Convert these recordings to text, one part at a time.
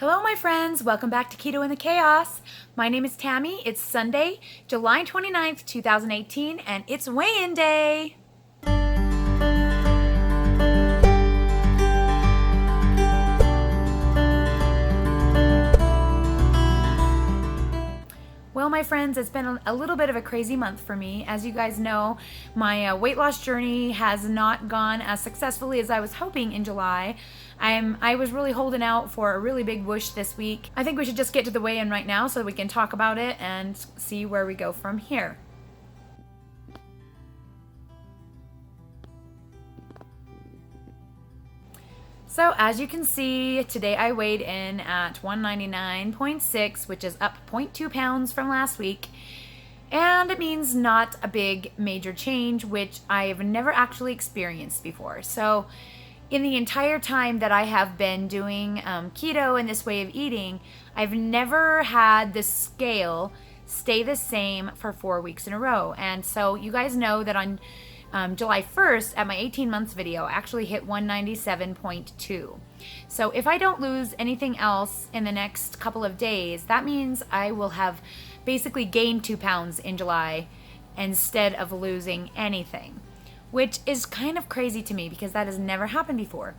Hello, my friends. Welcome back to Keto in the Chaos. My name is Tammy. It's Sunday, July 29th, 2018, and it's weigh-in day. Well, my friends, it's been a little bit of a crazy month for me. As you guys know, my weight loss journey has not gone as successfully as I was hoping in July. I was really holding out for a really big whoosh this week. I think we should just get to the weigh-in right now so we can talk about it and see where we go from here. So as you can see, today I weighed in at 199.6, which is up 0.2 pounds from last week. And it means not a big major change, which I've never actually experienced before. So in the entire time that I have been doing keto and this way of eating, I've never had the scale stay the same for 4 weeks in a row. And so you guys know that on July 1st at my 18 months video, I actually hit 197.2. So if I don't lose anything else in the next couple of days, that means I will have basically gained 2 pounds in July instead of losing anything, which is kind of crazy to me because that has never happened before.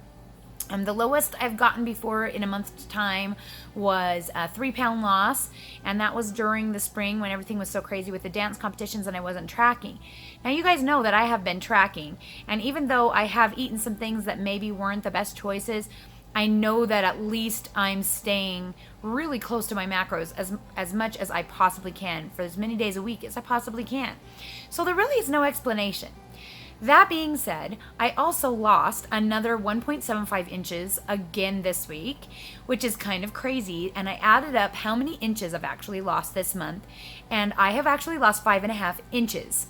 The lowest I've gotten before in a month's time was a 3-pound loss, and that was during the spring when everything was so crazy with the dance competitions and I wasn't tracking. Now you guys know that I have been tracking, and even though I have eaten some things that maybe weren't the best choices, I know that at least I'm staying really close to my macros as much as I possibly can for as many days a week as I possibly can. So there really is no explanation. That being said, I also lost another 1.75 inches again this week, which is kind of crazy. And I added up how many inches I've actually lost this month, and I have actually lost 5.5 inches.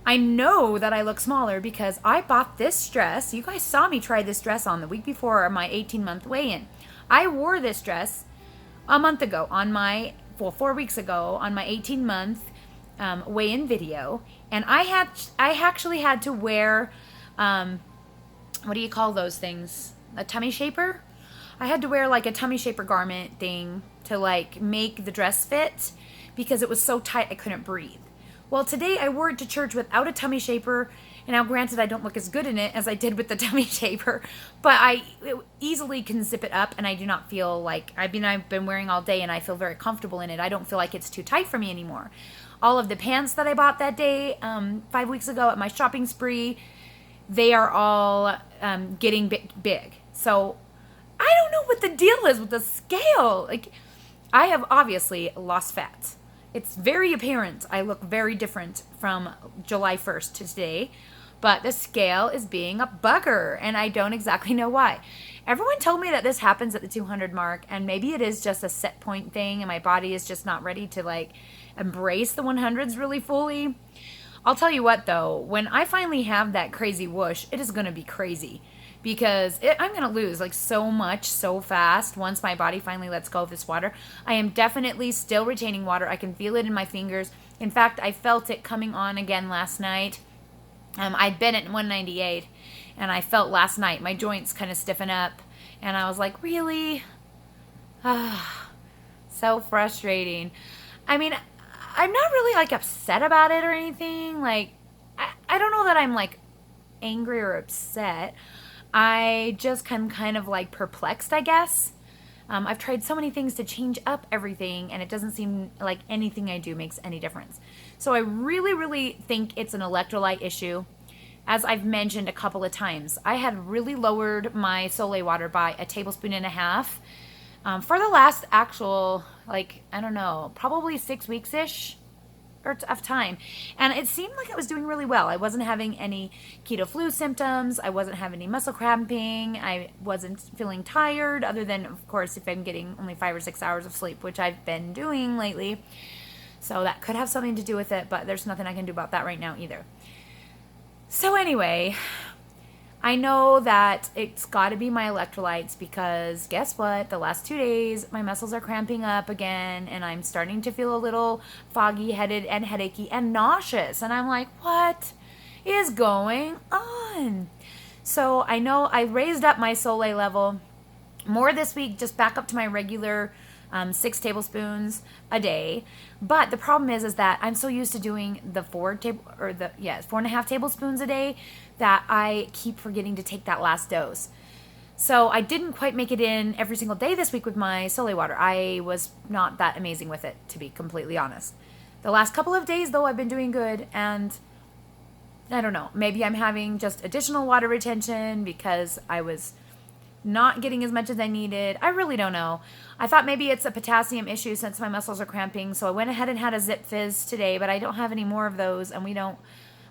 I know that I look smaller because I bought this dress. You guys saw me try this dress on the week before my 18-month weigh-in. I wore this dress a month ago on 4 weeks ago on my 18-month weigh-in video, and I actually had to wear what do you call those things, a tummy shaper. I had to wear like a tummy shaper garment thing to like make the dress fit because it was so tight I couldn't breathe. Well, today I wore it to church without a tummy shaper, and now granted I don't look as good in it as I did with the tummy shaper, but I easily can zip it up and I do not feel like, I've been wearing all day and I feel very comfortable in it. I don't feel like it's too tight for me anymore. All of the pants that I bought that day, 5 weeks ago at my shopping spree, they are all getting big. So I don't know what the deal is with the scale. Like, I have obviously lost fat. It's very apparent. I look very different from July 1st to today, but the scale is being a bugger, and I don't exactly know why. Everyone told me that this happens at the 200 mark, and maybe it is just a set point thing, and my body is just not ready to like embrace the 100s really fully. I'll tell you what though, when I finally have that crazy whoosh, it is going to be crazy because I'm going to lose like so much so fast once my body finally lets go of this water. I am definitely still retaining water. I can feel it in my fingers. In fact, I felt it coming on again last night. I'd been at 198, and I felt last night my joints kind of stiffen up, and I was like, really? So frustrating. I mean, I'm not really like upset about it or anything. Like, I don't know that I'm like angry or upset. I just am kind of like perplexed, I guess. I've tried so many things to change up everything, and it doesn't seem like anything I do makes any difference. So I really, really think it's an electrolyte issue. As I've mentioned a couple of times, I had really lowered my Soleil water by 1.5 tablespoons for the last actual, like, I don't know, probably 6 weeks-ish of time. And it seemed like I was doing really well. I wasn't having any keto flu symptoms. I wasn't having any muscle cramping. I wasn't feeling tired, other than, of course, if I'm getting only 5 or 6 hours of sleep, which I've been doing lately. So that could have something to do with it, but there's nothing I can do about that right now either. So anyway, I know that it's got to be my electrolytes because guess what? The last 2 days, my muscles are cramping up again, and I'm starting to feel a little foggy-headed and headachy and nauseous. And I'm like, what is going on? So I know I raised up my Soleil level More this week, just back up to my regular 6 tablespoons a day. But the problem is that I'm so used to doing the 4.5 tablespoons a day that I keep forgetting to take that last dose. So I didn't quite make it in every single day this week with my Soleil water. I was not that amazing with it, to be completely honest. The last couple of days, though, I've been doing good, and I don't know. Maybe I'm having just additional water retention because I was not getting as much as I needed. I really don't know. I thought maybe it's a potassium issue since my muscles are cramping, so I went ahead and had a Zip Fizz today, but I don't have any more of those, and we won't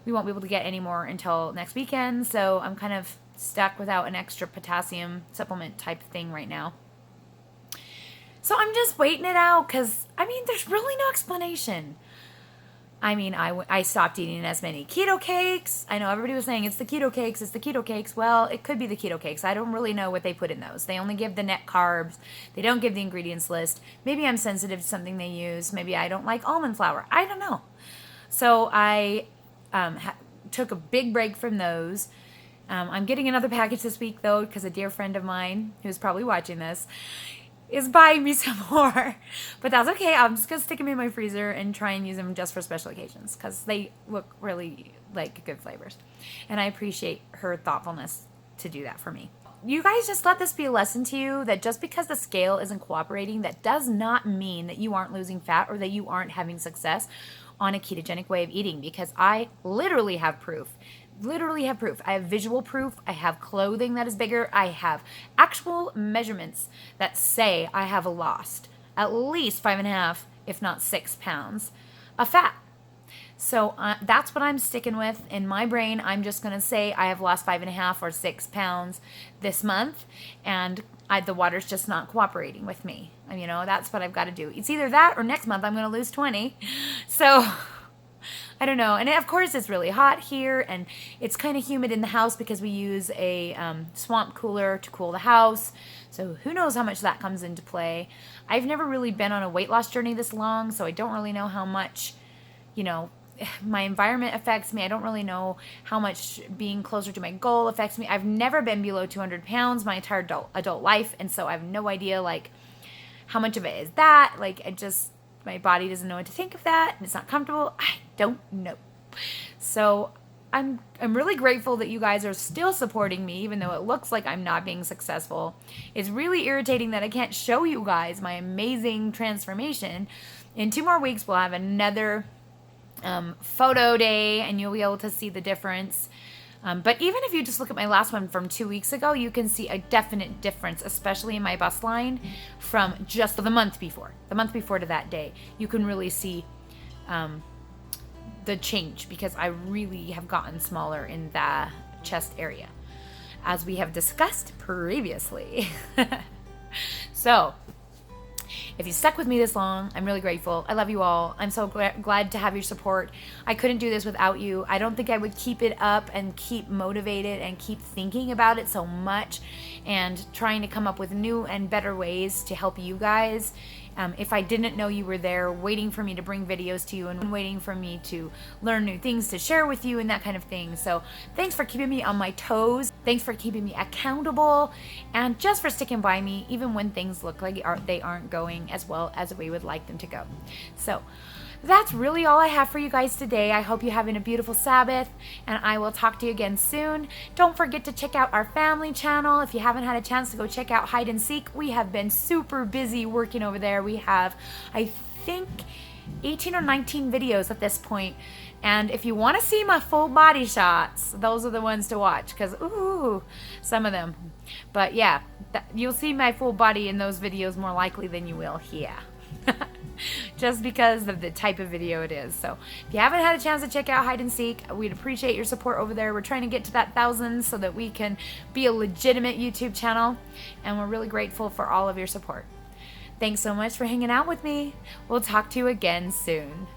be able to get any more until next weekend, so I'm kind of stuck without an extra potassium supplement type thing right now. So I'm just waiting it out because, there's really no explanation. I stopped eating as many keto cakes. I know everybody was saying it's the keto cakes, it's the keto cakes. Well, it could be the keto cakes. I don't really know what they put in those. They only give the net carbs. They don't give the ingredients list. Maybe I'm sensitive to something they use. Maybe I don't like almond flour. I don't know. So I took a big break from those. I'm getting another package this week, though, because a dear friend of mine, who's probably watching this, is buying me some more. But that's okay. I'm just going to stick them in my freezer and try and use them just for special occasions because they look really like good flavors. And I appreciate her thoughtfulness to do that for me. You guys, just let this be a lesson to you that just because the scale isn't cooperating, that does not mean that you aren't losing fat or that you aren't having success on a ketogenic way of eating, because I literally have proof. I have visual proof. I have clothing that is bigger. I have actual measurements that say I have lost at least 5.5, if not 6 pounds of fat. So that's what I'm sticking with. In my brain, I'm just going to say I have lost 5.5 or 6 pounds this month, and the water's just not cooperating with me. That's what I've got to do. It's either that or next month I'm going to lose 20. So I don't know. And of course it's really hot here, and it's kind of humid in the house because we use a swamp cooler to cool the house. So who knows how much that comes into play. I've never really been on a weight loss journey this long, so I don't really know how much, my environment affects me. I don't really know how much being closer to my goal affects me. I've never been below 200 pounds my entire adult life, and so I have no idea, how much of it is that. My body doesn't know what to think of that, and it's not comfortable. I don't know. So I'm really grateful that you guys are still supporting me, even though it looks like I'm not being successful. It's really irritating that I can't show you guys my amazing transformation. In 2 more weeks, we'll have another photo day, and you'll be able to see the difference. But even if you just look at my last one from 2 weeks ago, you can see a definite difference, especially in my bust line from just the month before. The month before to that day, you can really see the change, because I really have gotten smaller in the chest area, as we have discussed previously. So if you stuck with me this long, I'm really grateful. I love you all. I'm so glad to have your support. I couldn't do this without you. I don't think I would keep it up and keep motivated and keep thinking about it so much and trying to come up with new and better ways to help you guys if I didn't know you were there waiting for me to bring videos to you and waiting for me to learn new things to share with you and that kind of thing. So thanks for keeping me on my toes. Thanks for keeping me accountable, and just for sticking by me even when things look like they aren't going as well as we would like them to go. So that's really all I have for you guys today. I hope you're having a beautiful Sabbath, and I will talk to you again soon. Don't forget to check out our family channel. If you haven't had a chance to go check out Hide and Seek, we have been super busy working over there. We have, I think, 18 or 19 videos at this point. And if you want to see my full body shots, those are the ones to watch, because, ooh, some of them. But yeah, you'll see my full body in those videos more likely than you will here. Just because of the type of video it is. So if you haven't had a chance to check out Hide and Seek, we'd appreciate your support over there. We're trying to get to that 1,000 so that we can be a legitimate YouTube channel, and we're really grateful for all of your support. Thanks so much for hanging out with me. We'll talk to you again soon.